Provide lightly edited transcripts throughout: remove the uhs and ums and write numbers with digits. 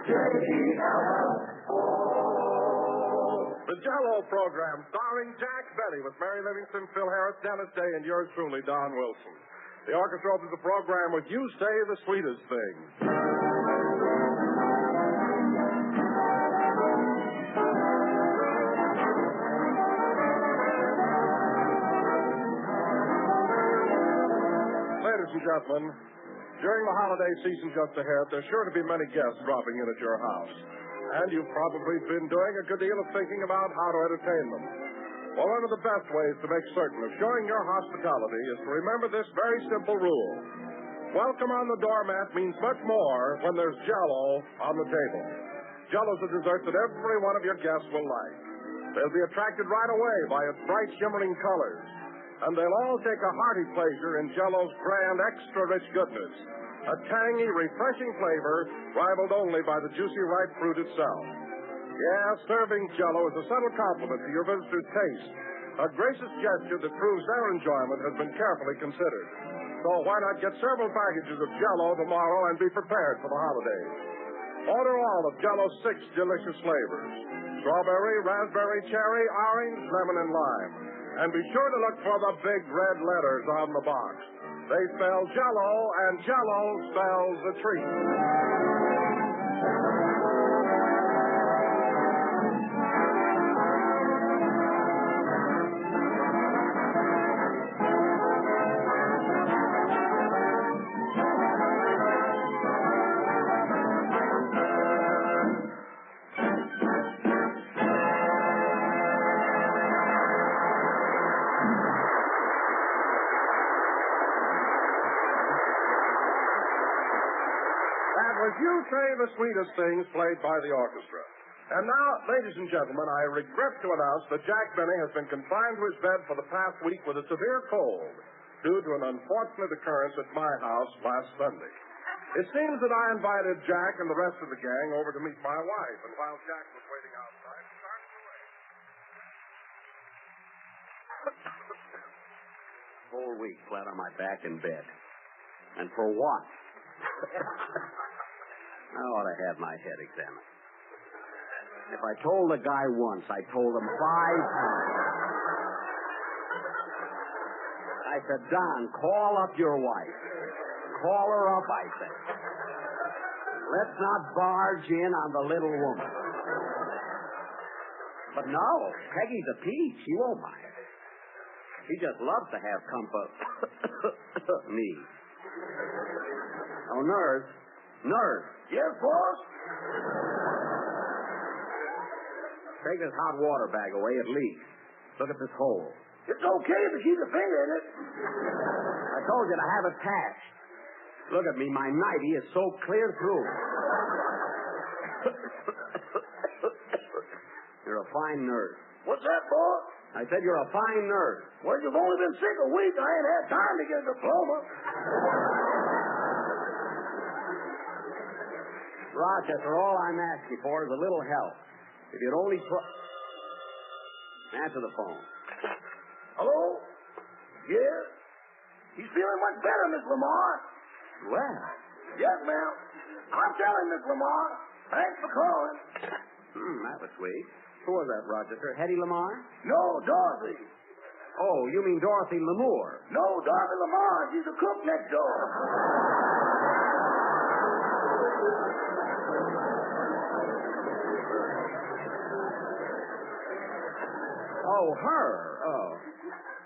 The Jell-O program, starring Jack Benny with Mary Livingston, Phil Harris, Dennis Day, and yours truly, Don Wilson. The orchestra opens the program with You Say the Sweetest Thing. Ladies and gentlemen, during the holiday season just ahead, there's sure to be many guests dropping in at your house. And you've probably been doing a good deal of thinking about how to entertain them. Well, one of the best ways to make certain of showing your hospitality is to remember this very simple rule. Welcome on the doormat means much more when there's Jell-O on the table. Jell-O's a dessert that every one of your guests will like. They'll be attracted right away by its bright, shimmering colors. And they'll all take a hearty pleasure in Jell-O's grand, extra-rich goodness. A tangy, refreshing flavor rivaled only by the juicy ripe fruit itself. Yeah, serving Jell-O is a subtle compliment to your visitor's taste. A gracious gesture that proves their enjoyment has been carefully considered. So why not get several packages of Jell-O tomorrow and be prepared for the holidays? Order all of Jell-O's 6 delicious flavors: strawberry, raspberry, cherry, orange, lemon, and lime. And be sure to look for the big red letters on the box. They spell Jell-O, and Jell-O spells a treat. You Say the Sweetest Things, played by the orchestra. And now, ladies and gentlemen, I regret to announce that Jack Benny has been confined to his bed for the past week with a severe cold due to an unfortunate occurrence at my house last Sunday. It seems that I invited Jack and the rest of the gang over to meet my wife, and while Jack was waiting outside, it started to rain. Whole week flat on my back in bed. And for what? I ought to have my head examined. If I told the guy once, I told him 5 times. I said, Don, call up your wife. Call her up, I said. Let's not barge in on the little woman. But no, Peggy's a peach. She won't mind. She just loves to have company. Me. Oh, nurse. Nurse. Yes, boss? Take this hot water bag away. It leaks. Look at this hole. It's okay if you keep a finger in it. I told you to have it patched. Look at me. My nightie is so clear through. You're a fine nurse. What's that, boss? I said you're a fine nurse. Well, you've only been sick a week. I ain't had time to get a diploma. Rochester, all I'm asking for is a little help. If you'd only answer the phone. Hello? Yes? He's feeling much better, Miss Lamar. Well. Yes, ma'am. I'm telling Miss Lamar. Thanks for calling. That was sweet. Who was that, Rochester? Hetty Lamar? No, Dorothy. Oh, you mean Dorothy Lamour? No, Dorothy Lamar. She's a cook next door. Oh, her. Oh.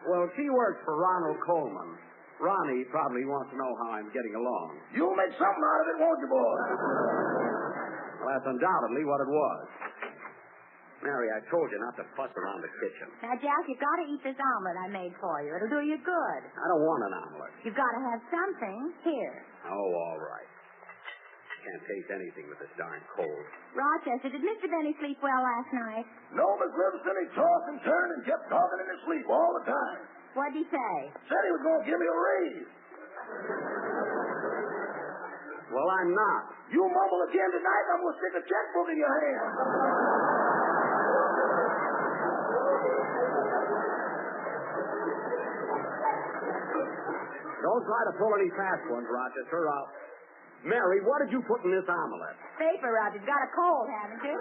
Well, she works for Ronald Coleman. Ronnie probably wants to know how I'm getting along. You'll make something out of it, won't you, boy? Well, that's undoubtedly what it was. Mary, I told you not to fuss around the kitchen. Now, Jack, you've got to eat this omelet I made for you. It'll do you good. I don't want an omelet. You've got to have something. Here. Oh, all right. Can't taste anything with this darn cold. Rochester, did Mr. Benny sleep well last night? No, Miss Livingston. He tossed and turned and kept talking in his sleep all the time. What'd he say? Said he was going to give me a raise. Well, I'm not. You mumble again tonight, I'm going to stick a checkbook in your hand. Don't try to pull any fast ones, Rochester. Mary, what did you put in this omelet? Vapor rub. You've got a cold, haven't you?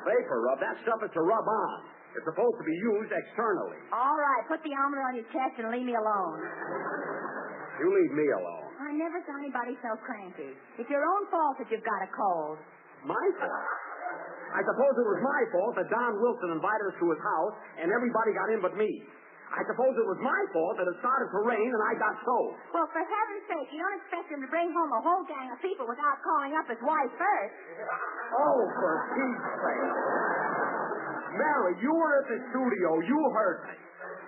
Vapor rub? That stuff is to rub on. It's supposed to be used externally. All right. Put the omelet on your chest and leave me alone. You leave me alone. I never saw anybody so cranky. It's your own fault that you've got a cold. My fault? I suppose it was my fault that Don Wilson invited us to his house and everybody got in but me. I suppose it was my fault that it started to rain and I got soaked. Well, for heaven's sake, you don't expect him to bring home a whole gang of people without calling up his wife first. Oh, for Pete's sake. Mary, you were at the studio. You heard me.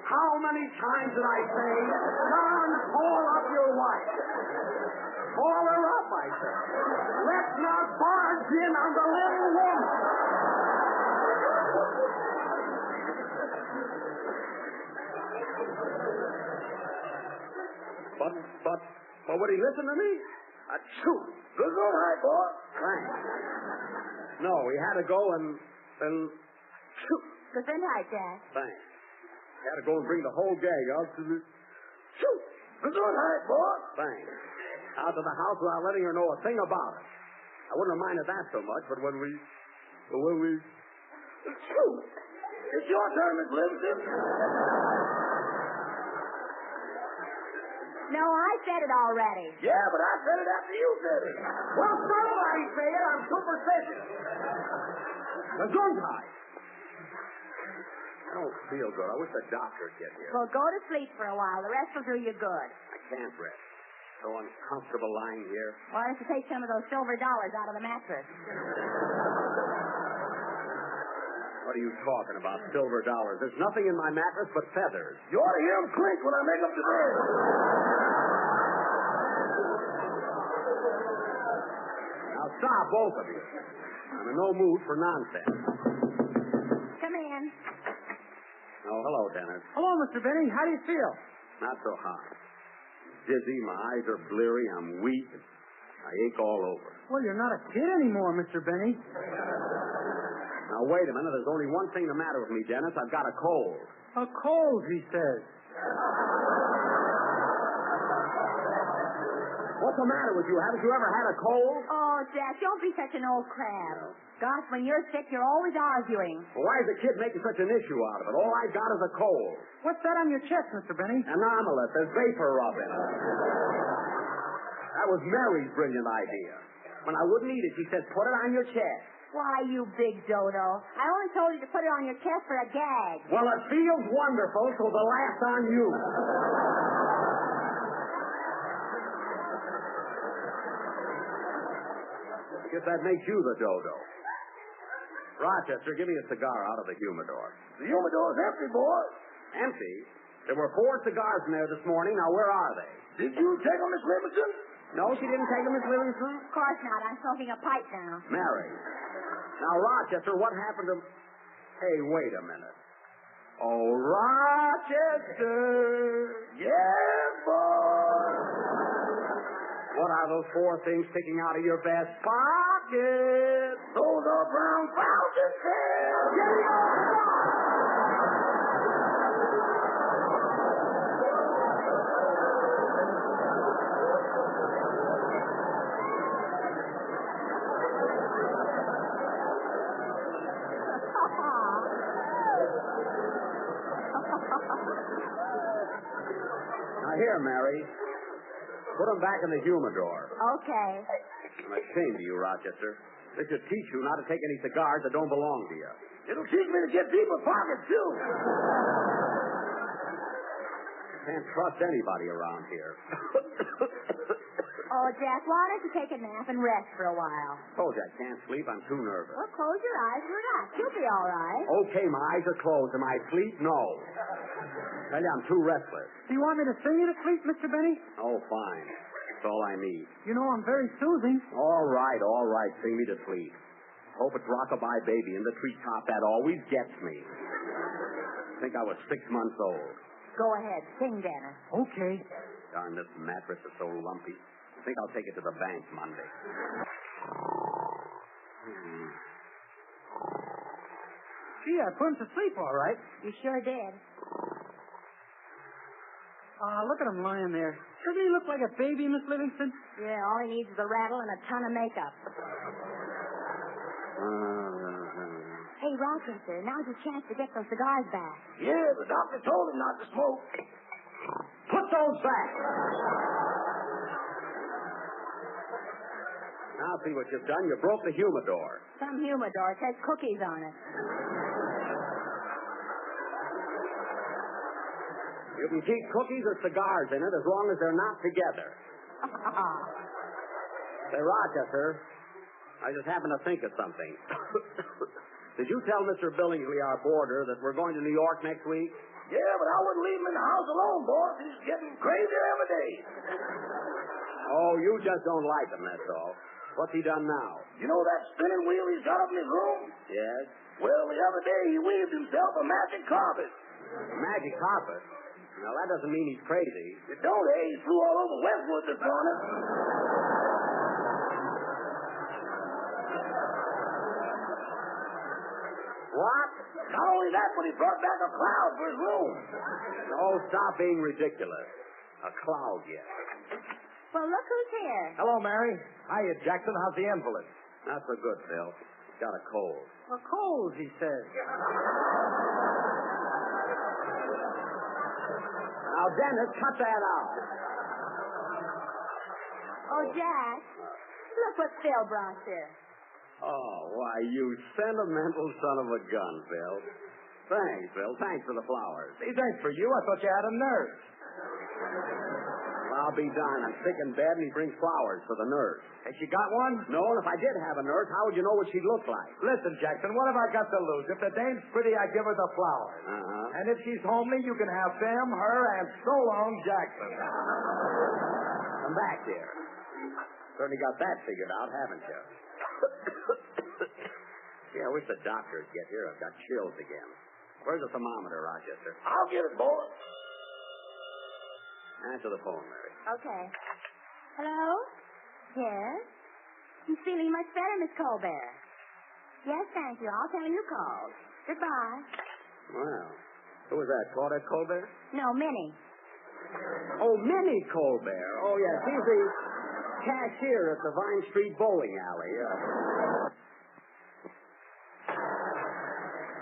How many times did I say, Don, call up your wife? Call her up, I said. Let's not barge in on the little woman. But would he listen to me? Achoo! Good night, boy. Thanks. No, he had to go and shoot. Good night, Jack. Thanks. He had to go and bring the whole gang out to the Shoot. Good night, boy. Thanks. Out to the house without letting her know a thing about it. I wouldn't have minded that so much, but when we Shoot. It's your turn, Miss Livingston. No, I said it already. Yeah, but I said it after you said it. Well, somebody say it. I'm superstitious. The Gesundheit. I don't feel good. I wish the doctor would get here. Well, go to sleep for a while. The rest will do you good. I can't rest. So uncomfortable lying here. Why don't you take some of those silver dollars out of the mattress? What are you talking about, silver dollars? There's nothing in my mattress but feathers. You ought to hear them clink when I make up the bed. Now stop, both of you. I'm in no mood for nonsense. Come in. Oh, hello, Dennis. Hello, Mr. Benny. How do you feel? Not so hot. Dizzy, my eyes are bleary, I'm weak. I ache all over. Well, you're not a kid anymore, Mr. Benny. Now, wait a minute. There's only one thing the matter with me, Dennis. I've got a cold. A cold, he says. What's the matter with you? Haven't you ever had a cold? Oh, Jack, don't be such an old crab. No. Gosh, when you're sick, you're always arguing. Well, why is the kid making such an issue out of it? All I got is a cold. What's that on your chest, Mr. Benny? An omelet. There's vapor rub in it. That was Mary's brilliant idea. When I wouldn't eat it, she said, put it on your chest. Why, you big dodo. I only told you to put it on your chest for a gag. Well, it feels wonderful, so the laugh's on you. I guess that makes you the dodo. Rochester, give me a cigar out of the humidor. The humidor's empty, boy. Empty? There were 4 cigars in there this morning. Now, where are they? Did you take them, Miss Livingston? No, she didn't take them, Miss Livingston? Of course not. I'm smoking a pipe now. Mary. Now, Rochester, what happened to... Hey, wait a minute. Oh, Rochester. Yes, boy. What are those 4 things sticking out of your vest pocket? Those are brown vouchers, Now, here, Mary. Put them back in the humidor. Okay. I'm ashamed of you, Rochester. This should teach you not to take any cigars that don't belong to you. It'll teach me to get deeper pockets, too. Can't trust anybody around here. Oh, Jack, why don't you take a nap and rest for a while? Told you I can't sleep. I'm too nervous. Well, close your eyes and relax. You'll be all right. Okay, my eyes are closed. Am I asleep? No. Tell you, I'm too restless. Do you want me to sing you to sleep, Mr. Benny? Oh, fine. That's all I need. You know I'm very soothing. All right. Sing me to sleep. Hope it's Rockabye Baby in the treetop. That always gets me. Think I was 6 months old. Go ahead. Sing, Dennis. Okay. Darn, this mattress is so lumpy. I think I'll take it to the bank Monday. Gee, I put him to sleep all right. You sure did. Look at him lying there. Doesn't he look like a baby, Miss Livingston? Yeah, all he needs is a rattle and a ton of makeup. Hey, Rochester, now's your chance to get those cigars back. Yeah, the doctor told him not to smoke. Put those back. Now see what you've done. You broke the humidor. Some humidor says cookies on it. You can keep cookies or cigars in it as long as they're not together. Say, Rochester, I just happened to think of something. Did you tell Mr. Billingsley, our boarder, that we're going to New York next week? Yeah, but I wouldn't leave him in the house alone, boss. He's getting crazier every day. Oh, you just don't like him, that's all. What's he done now? You know that spinning wheel he's got up in his room? Yes? Well, the other day he weaved himself a magic carpet. A magic carpet? Now, that doesn't mean he's crazy. You don't, eh? He flew all over Westwood this morning. What? Not only that, but he brought back a cloud for his room. Oh, stop being ridiculous. A cloud, yes. Well, look who's here. Hello, Mary. Hiya, Jackson. How's the invalid? Not so good, Phil. Got a cold. A cold, he says. Now, Dennis, cut that out. Oh, Jack, look what Phil brought you. Oh, why, you sentimental son of a gun, Phil. Thanks, Phil. Thanks for the flowers. Hey, thanks for you. I thought you had a nurse. Well, I'll be darned. I'm sick in bed, and he brings flowers for the nurse. Has she got one? No, and if I did have a nurse, how would you know what she'd look like? Listen, Jackson, what have I got to lose? If the dame's pretty, I give her the flowers. Uh-huh. And if she's homely, you can have them, her, and so long, Jackson. Come back here. Certainly got that figured out, haven't you? Gee, I wish the doctor'd get here. I've got chills again. Where's the thermometer, Rochester? I'll get it, boy. Answer the phone, Mary. Okay. Hello? Yes? I'm feeling much better, Miss Colbert. Yes, thank you. I'll tell him you called. Goodbye. Well, who was that? Claudette Colbert? No, Minnie. Oh, Minnie Colbert. Oh, yeah. She's the cashier at the Vine Street Bowling Alley.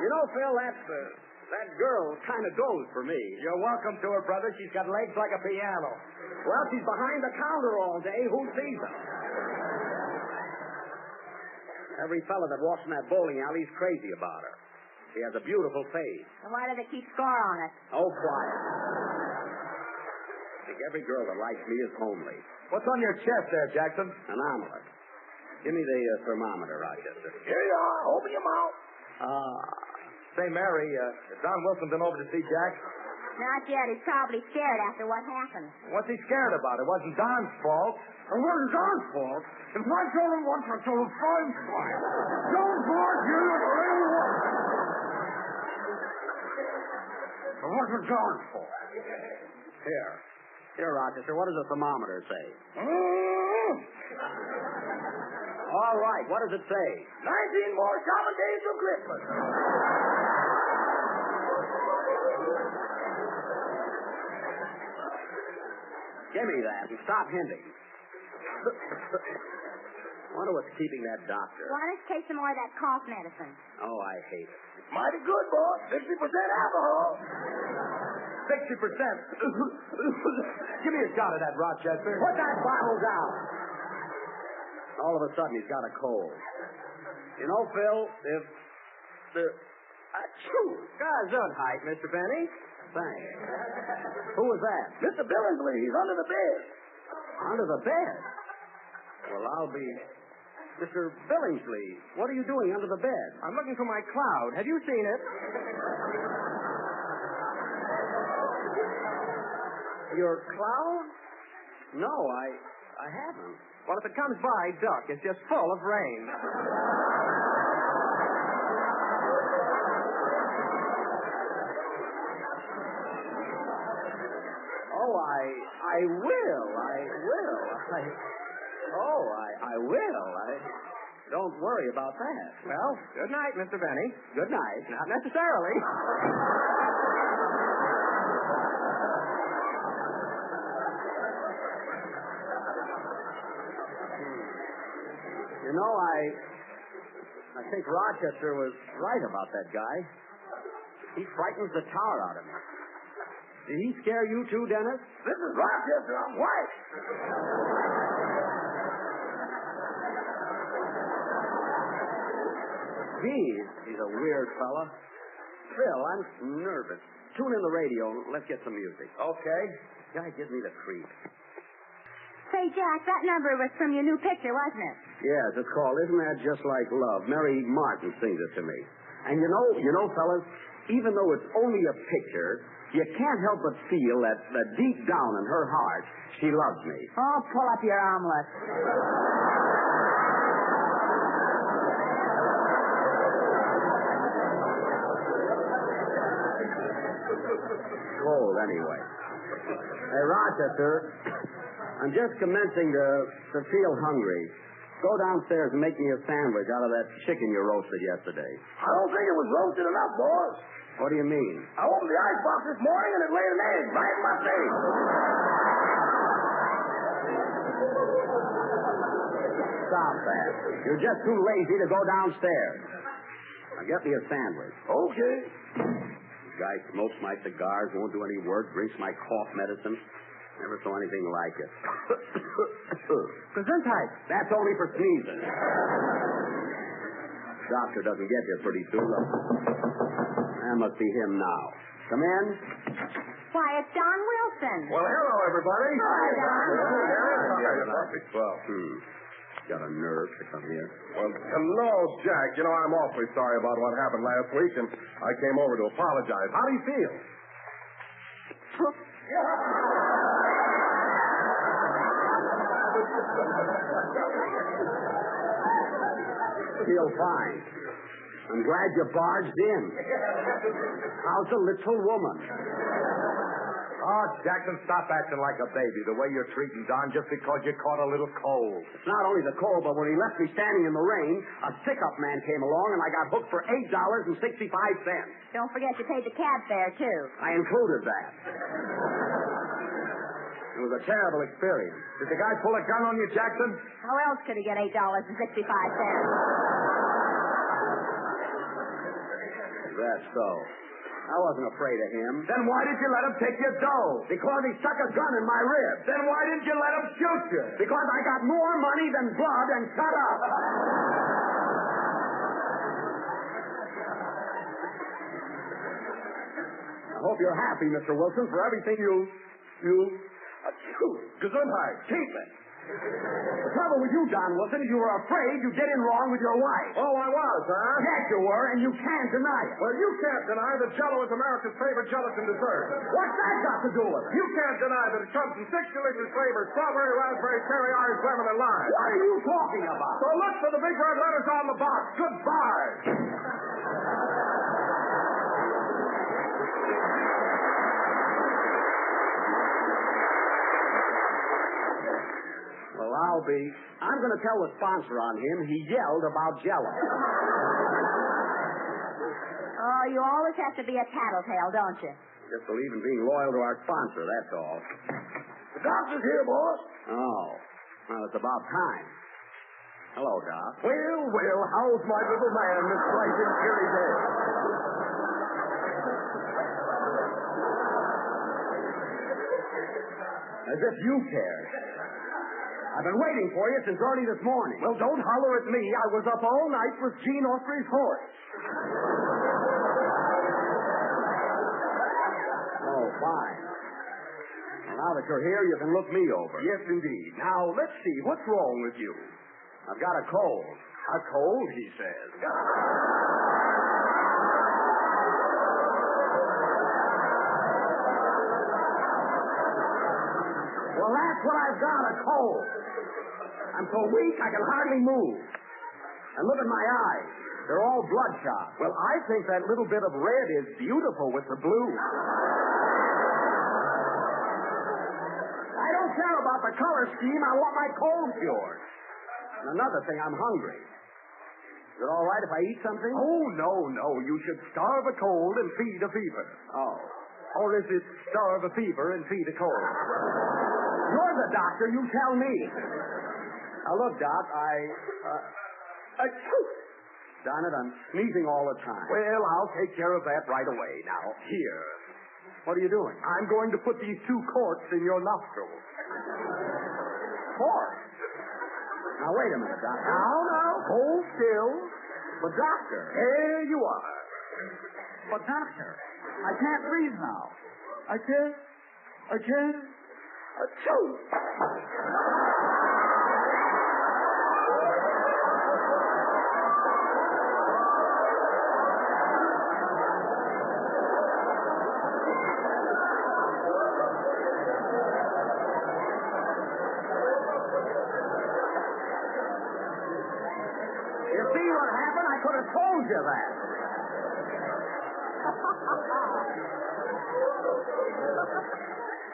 You know, Phil, that girl kind of goes for me. You're welcome to her, brother. She's got legs like a piano. Well, she's behind the counter all day. Who sees her? Every fella that walks in that bowling alley is crazy about her. She has a beautiful face. And why do they keep score on it? Oh, quiet. I think every girl that likes me is homely. What's on your chest there, Jackson? An omelet. Give me the thermometer, Rochester. Here you are. Open your mouth. Say, Mary, has Don Wilson been over to see Jack? Not yet. He's probably scared after what happened. What's he scared about? It wasn't Don's fault. It wasn't Don's fault. If I told him once, I told him 5 times. Don't bark you at anyone. It wasn't Don's fault. Here, Rochester, what does the thermometer say? All right, what does it say? 19 more shopping days till Christmas. Give me that and stop hinting. Wonder what's keeping that doctor. Why don't you take some more of that cough medicine? Oh, I hate it. It's mighty good, boss. 60% alcohol. 60%. Give me a shot of that, Rochester. Put that bottle down. All of a sudden, he's got a cold. You know, Phil, if the... Achoo! Gesundheit, Mr. Benny. Thanks. Who was that? Mr. Billingsley, he's under the bed. Under the bed? Well, I'll be... Mr. Billingsley, what are you doing under the bed? I'm looking for my cloud. Have you seen it? Your cloud? No, I haven't. Well, if it comes by, duck. It's just full of rain. Oh, I will. I will. Don't worry about that. Well, good night, Mr. Benny. Good night. Not necessarily. You know, I think Rochester was right about that guy. He frightens the tar out of me. Did he scare you too, Dennis? This is Rochester. I'm white. He's a weird fella. Phil, I'm nervous. Tune in the radio. Let's get some music. Okay. Guy gives me the creeps. Say, Jack, that number was from your new picture, wasn't it? Yes, it's called Isn't That Just Like Love? Mary Martin sings it to me. And you know, fellas, even though it's only a picture, you can't help but feel that deep down in her heart, she loves me. Oh, pull up your omelet. Cold, anyway. Hey, Rochester, I'm just commencing to feel hungry. Go downstairs and make me a sandwich out of that chicken you roasted yesterday. I don't think it was roasted enough, boss. What do you mean? I opened the icebox this morning and it laid an egg right in my face. Stop that. You're just too lazy to go downstairs. Now get me a sandwich. Okay. This guy smokes my cigars, won't do any work, drinks my cough medicine. Never saw anything like it. Gesundheit. That's only for sneezing. Doctor doesn't get here pretty soon. That must be him now. Come in. Why, it's Don Wilson. Well, hello, everybody. Hi, Don. Well, Got a nerve to come here. Well, hello, Jack. You know, I'm awfully sorry about what happened last week, and I came over to apologize. How do you feel? Feel fine. I'm glad you barged in. How's the little woman? Oh, Jackson, stop acting like a baby the way you're treating Don just because you caught a little cold. It's not only the cold, but when he left me standing in the rain, a stick-up man came along and I got hooked for $8.65. Don't forget you paid the cab fare, too. I included that. It was a terrible experience. Did the guy pull a gun on you, Jackson? How else could he get $8.65? That's so. I wasn't afraid of him. Then why did you let him take your dough? Because he stuck a gun in my ribs. Then why didn't you let him shoot you? Because I got more money than blood and cut up. I hope you're happy, Mr. Wilson, for everything you... Gesundheit. Keep it. The trouble with you, Don Wilson, is you were afraid you'd get in wrong with your wife. Oh, I was, huh? Yes, you were, and you can't deny it. Well, you can't deny that Jell-O is America's favorite gelatin dessert. What's that got to do with it? You can't deny that it comes in 6 delicious flavors: strawberry, raspberry, cherry, orange, lemon, and lime. What are you talking about? So look for the big red letters on the box. Goodbye. Well, I'm going to tell the sponsor on him. He yelled about Jell-O. Oh, you always have to be a tattletale, don't you? Just believe in being loyal to our sponsor, that's all. The doctor's here, boss. Oh, well, it's about time. Hello, Doc. Well, how's my little man this bright and cheery day? As if you cared. I've been waiting for you since early this morning. Well, don't holler at me. I was up all night with Gene Autry's horse. Oh, fine. Well, now that you're here, you can look me over. Yes, indeed. Now, let's see. What's wrong with you? I've got a cold. A cold, he says. Well, that's what I've got, a cold. I'm so weak I can hardly move. And look at my eyes. They're all bloodshot. Well, I think that little bit of red is beautiful with the blue. I don't care about the color scheme. I want my cold cured. And another thing, I'm hungry. Is it all right if I eat something? Oh, no. You should starve a cold and feed a fever. Oh. Or is it starve a fever and feed a cold? You're the doctor. You tell me. Now, look, Doc, achoo! Darn it, I'm sneezing all the time. Well, I'll take care of that right away. Now, here. What are you doing? I'm going to put these 2 corks in your nostrils. Cork? Now, wait a minute, Doctor. Now, hold still. But, Doctor. There you are. But, Doctor, I can't breathe now. I can't. Achoo! You see what happened? I could have told you that.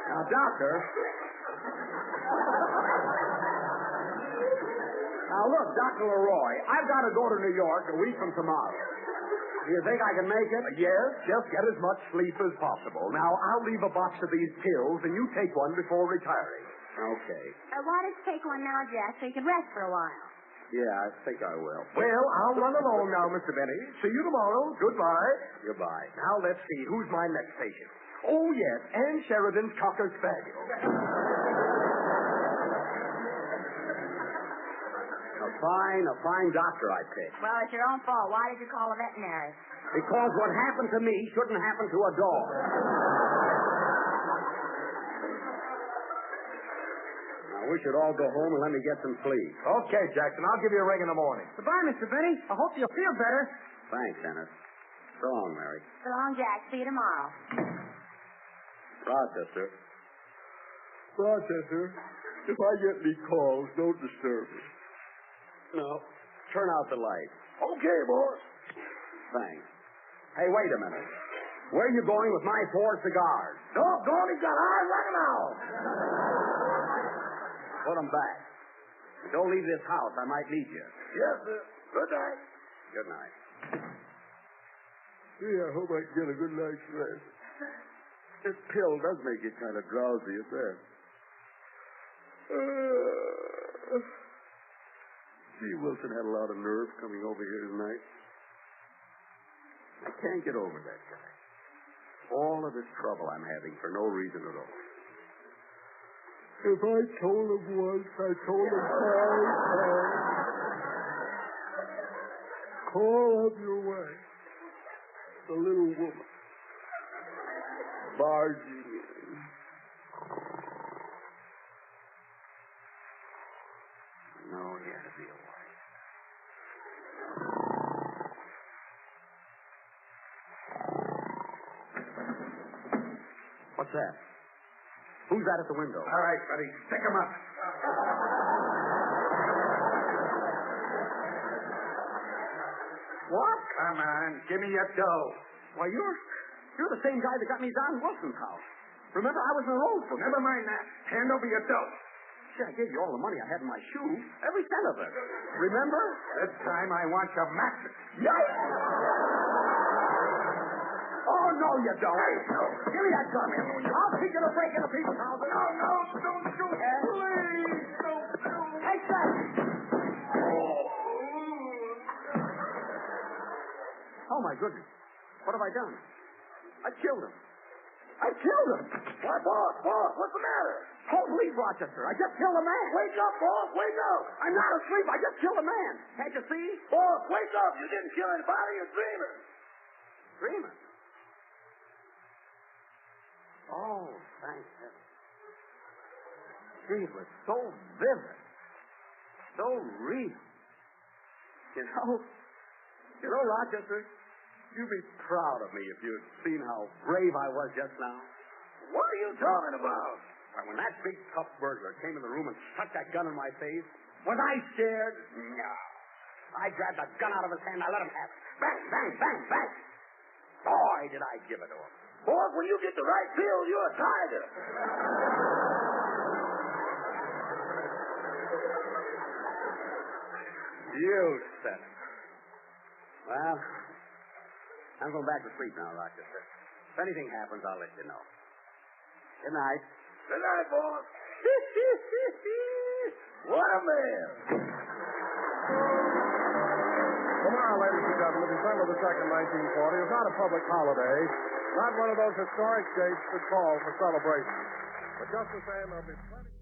Now, Doctor. Now, look, Dr. Leroy, I've got to go to New York a week from tomorrow. Do you think I can make it? Yes, just get as much sleep as possible. Now, I'll leave a box of these pills, and you take one before retiring. Okay. Why don't you take one now, Jack, so you can rest for a while? Yeah, I think I will. Well, I'll run along now, Mr. Benny. See you tomorrow. Goodbye. Goodbye. Now, let's see. Who's my next patient? Oh, yes, Ann Sheridan's Cocker Spaniel. A fine doctor I picked. Well, it's your own fault. Why did you call a veterinary? Because what happened to me shouldn't happen to a dog. Now, we should all go home and let me get some sleep. Okay, Jackson, I'll give you a ring in the morning. Goodbye, Mr. Benny. I hope you'll feel better. Thanks, Ennis. So long, Mary. So long, Jack. See you tomorrow. Rochester. Rochester, if I get any calls, don't disturb me. No. Turn out the light. Okay, boss. Thanks. Hey, wait a minute. Where are you going with my 4 cigars? Doggone, he's got eyes like an owl. Put them back. And don't leave this house. I might need you. Yes, sir. Good night. Good night. Gee, I hope I can get a good night's rest. This pill does make you kind of drowsy at that. Gee, Wilson had a lot of nerve coming over here tonight. I can't get over that guy. All of this trouble I'm having for no reason at all. If I told him once, I told him 5 times. Call up your wife, the little woman. Barging in. No, he had to be a wife. What's that? Who's that at the window? All right, buddy. Stick him up. What? Come on. Give me your dough. Why, you're the same guy that got me down Wilson's house. Remember, I was in the road for Never mind that. Hand over your dough. Shit, I gave you all the money I had in my shoe. Every cent of it. Remember? This time I want your mattress. Yes! Oh, no, you don't. Give me that gun. I'll teach you to break into people's houses. No, don't shoot. Please, don't shoot. Take that. Oh, my goodness. What have I done? I killed him. Why, boss, what's the matter? Call police, Rochester. I just killed a man. Wake up, boss, wake up. I'm not asleep. I just killed a man. Can't you see? Boss, wake up. You didn't kill anybody. You're dreaming. Dreaming. Oh, thank heaven. Gee, it was so vivid. So real. You know, Rochester, you'd be proud of me if you'd seen how brave I was just now. What are you talking about? Why, when that big tough burglar came in the room and stuck that gun in my face, was I scared? No. I grabbed the gun out of his hand. I let him have it. Bang, bang, bang, bang. Boy, did I give it to him. Boss, when you get the right pill, you're a tiger. You said it. Well, I'm going back to sleep now, Rochester. If anything happens, I'll let you know. Good night. Good night, boss. What a man. Tomorrow, ladies and gentlemen, December the 2nd, 1940, is not a public holiday, not one of those historic dates that call for celebration. But just the same, there'll be plenty...